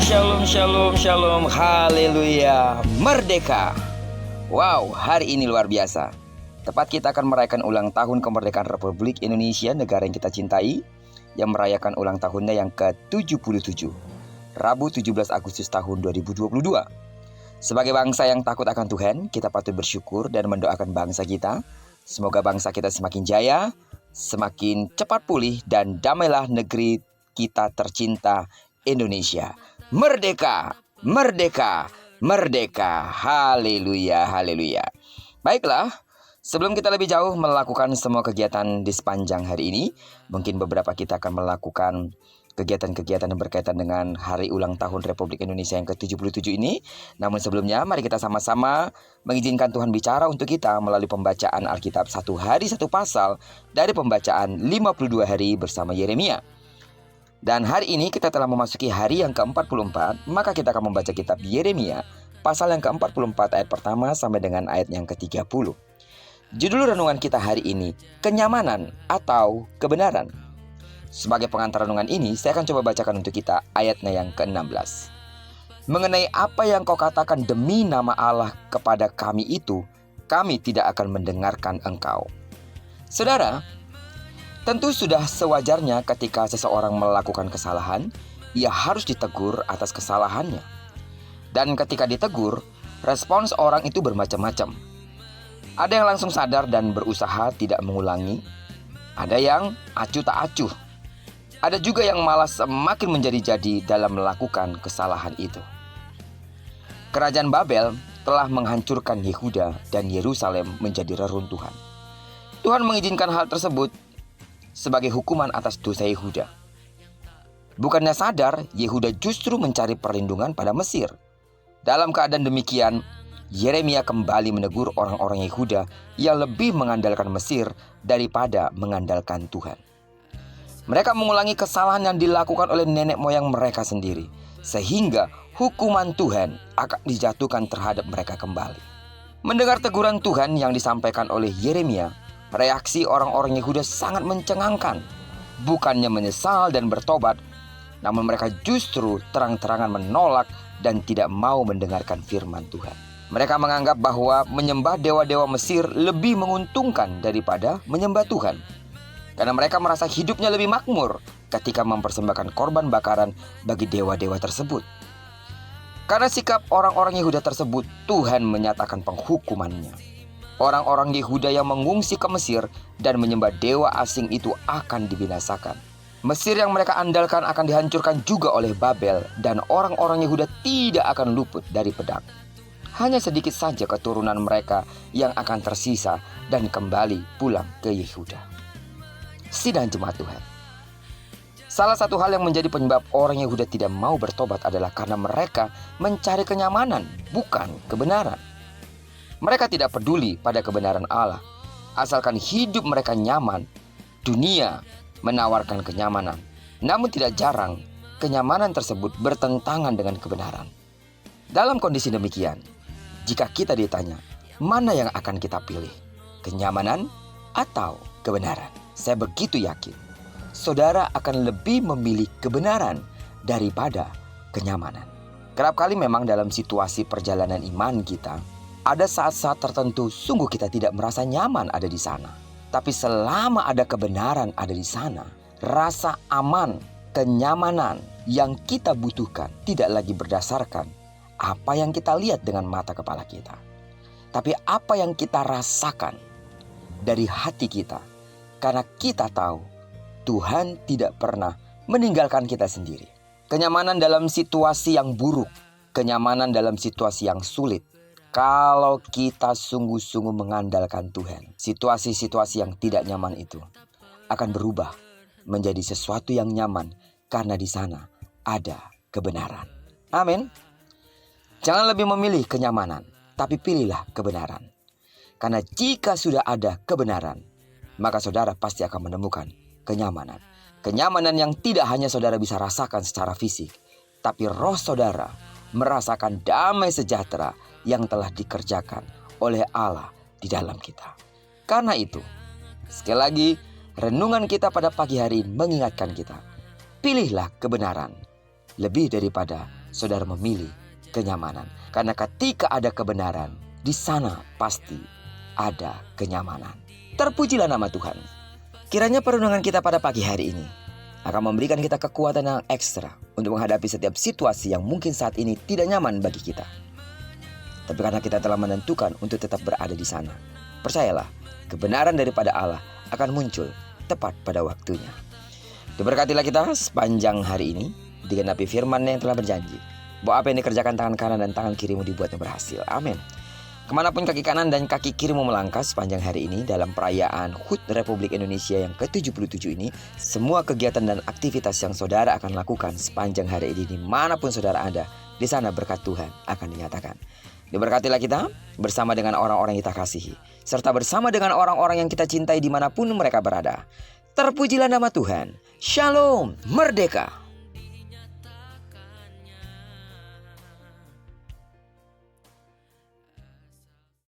Shalom, shalom, shalom, haleluya, merdeka. Wow, hari ini luar biasa. Tepat kita akan merayakan ulang tahun kemerdekaan Republik Indonesia, negara yang kita cintai, yang merayakan ulang tahunnya yang ke-77, Rabu 17 Agustus tahun 2022. Sebagai bangsa yang takut akan Tuhan, kita patut bersyukur dan mendoakan bangsa kita. Semoga bangsa kita semakin jaya, semakin cepat pulih, dan damailah negeri kita tercinta Indonesia. Merdeka, merdeka, merdeka. Haleluya, haleluya. Baiklah, sebelum kita lebih jauh melakukan semua kegiatan di sepanjang hari ini, mungkin beberapa kita akan melakukan kegiatan-kegiatan yang berkaitan dengan hari ulang tahun Republik Indonesia yang ke-77 ini. Namun sebelumnya, mari kita sama-sama mengizinkan Tuhan bicara untuk kita melalui pembacaan Alkitab satu hari satu pasal dari pembacaan 52 hari bersama Yeremia. Dan hari ini kita telah memasuki hari yang ke-44, maka kita akan membaca kitab Yeremia pasal yang ke-44 ayat pertama sampai dengan ayat yang ke-30. Judul renungan kita hari ini, kenyamanan atau kebenaran. Sebagai pengantar renungan ini, saya akan coba bacakan untuk kita ayatnya yang ke-16. Mengenai apa yang kau katakan demi nama Allah kepada kami itu, kami tidak akan mendengarkan engkau. Saudara, tentu sudah sewajarnya ketika seseorang melakukan kesalahan, ia harus ditegur atas kesalahannya. Dan ketika ditegur, respons orang itu bermacam-macam. Ada yang langsung sadar dan berusaha tidak mengulangi. Ada yang acuh tak acuh. Ada juga yang malah semakin menjadi-jadi dalam melakukan kesalahan itu. Kerajaan Babel telah menghancurkan Yehuda dan Yerusalem menjadi reruntuhan. Tuhan mengizinkan hal tersebut sebagai hukuman atas dosa Yehuda. Bukannya sadar, Yehuda justru mencari perlindungan pada Mesir. Dalam keadaan demikian, Yeremia kembali menegur orang-orang Yehuda yang lebih mengandalkan Mesir daripada mengandalkan Tuhan. Mereka mengulangi kesalahan yang dilakukan oleh nenek moyang mereka sendiri, sehingga hukuman Tuhan akan dijatuhkan terhadap mereka kembali. Mendengar teguran Tuhan yang disampaikan oleh Yeremia, reaksi orang-orang Yehuda sangat mencengangkan. Bukannya menyesal dan bertobat, namun mereka justru terang-terangan menolak dan tidak mau mendengarkan firman Tuhan. Mereka menganggap bahwa menyembah dewa-dewa Mesir lebih menguntungkan daripada menyembah Tuhan. Karena mereka merasa hidupnya lebih makmur ketika mempersembahkan korban bakaran bagi dewa-dewa tersebut. Karena sikap orang-orang Yehuda tersebut, Tuhan menyatakan penghukumannya. Orang-orang Yehuda yang mengungsi ke Mesir dan menyembah dewa asing itu akan dibinasakan. Mesir yang mereka andalkan akan dihancurkan juga oleh Babel, dan orang-orang Yehuda tidak akan luput dari pedang. Hanya sedikit saja keturunan mereka yang akan tersisa dan kembali pulang ke Yehuda. Sidang jemaat Tuhan, salah satu hal yang menjadi penyebab orang Yehuda tidak mau bertobat adalah karena mereka mencari kenyamanan, bukan kebenaran. Mereka tidak peduli pada kebenaran Allah, asalkan hidup mereka nyaman. Dunia menawarkan kenyamanan, namun tidak jarang kenyamanan tersebut bertentangan dengan kebenaran. Dalam kondisi demikian, jika kita ditanya, mana yang akan kita pilih? Kenyamanan atau kebenaran? Saya begitu yakin, saudara akan lebih memilih kebenaran daripada kenyamanan. Kerap kali memang dalam situasi perjalanan iman kita, ada saat-saat tertentu sungguh kita tidak merasa nyaman ada di sana. Tapi selama ada kebenaran ada di sana, rasa aman, kenyamanan yang kita butuhkan tidak lagi berdasarkan apa yang kita lihat dengan mata kepala kita, tapi apa yang kita rasakan dari hati kita. Karena kita tahu Tuhan tidak pernah meninggalkan kita sendiri. Kenyamanan dalam situasi yang buruk, kenyamanan dalam situasi yang sulit. Kalau kita sungguh-sungguh mengandalkan Tuhan, situasi-situasi yang tidak nyaman itu akan berubah menjadi sesuatu yang nyaman karena di sana ada kebenaran. Amin. Jangan lebih memilih kenyamanan, tapi pilihlah kebenaran. Karena jika sudah ada kebenaran, maka saudara pasti akan menemukan kenyamanan. Kenyamanan yang tidak hanya saudara bisa rasakan secara fisik, tapi roh saudara merasakan damai sejahtera yang telah dikerjakan oleh Allah di dalam kita. Karena itu, sekali lagi, renungan kita pada pagi hari mengingatkan kita, pilihlah kebenaran lebih daripada saudara memilih kenyamanan. Karena ketika ada kebenaran, di sana pasti ada kenyamanan. Terpujilah nama Tuhan. Kiranya perenungan kita pada pagi hari ini akan memberikan kita kekuatan yang ekstra untuk menghadapi setiap situasi yang mungkin saat ini tidak nyaman bagi kita. Tapi karena kita telah menentukan untuk tetap berada di sana, percayalah, kebenaran daripada Allah akan muncul tepat pada waktunya. Diberkatilah kita sepanjang hari ini, digenapi firman yang telah berjanji bahwa apa yang dikerjakan tangan kanan dan tangan kirimu dibuatnya berhasil. Amin. Kemanapun kaki kanan dan kaki kirimu melangkah sepanjang hari ini dalam perayaan HUT Republik Indonesia yang ke-77 ini, semua kegiatan dan aktivitas yang saudara akan lakukan sepanjang hari ini dimanapun saudara ada, di sana berkat Tuhan akan dinyatakan. Diberkatilah kita bersama dengan orang-orang yang kita kasihi, serta bersama dengan orang-orang yang kita cintai dimanapun mereka berada. Terpujilah nama Tuhan. Shalom, merdeka.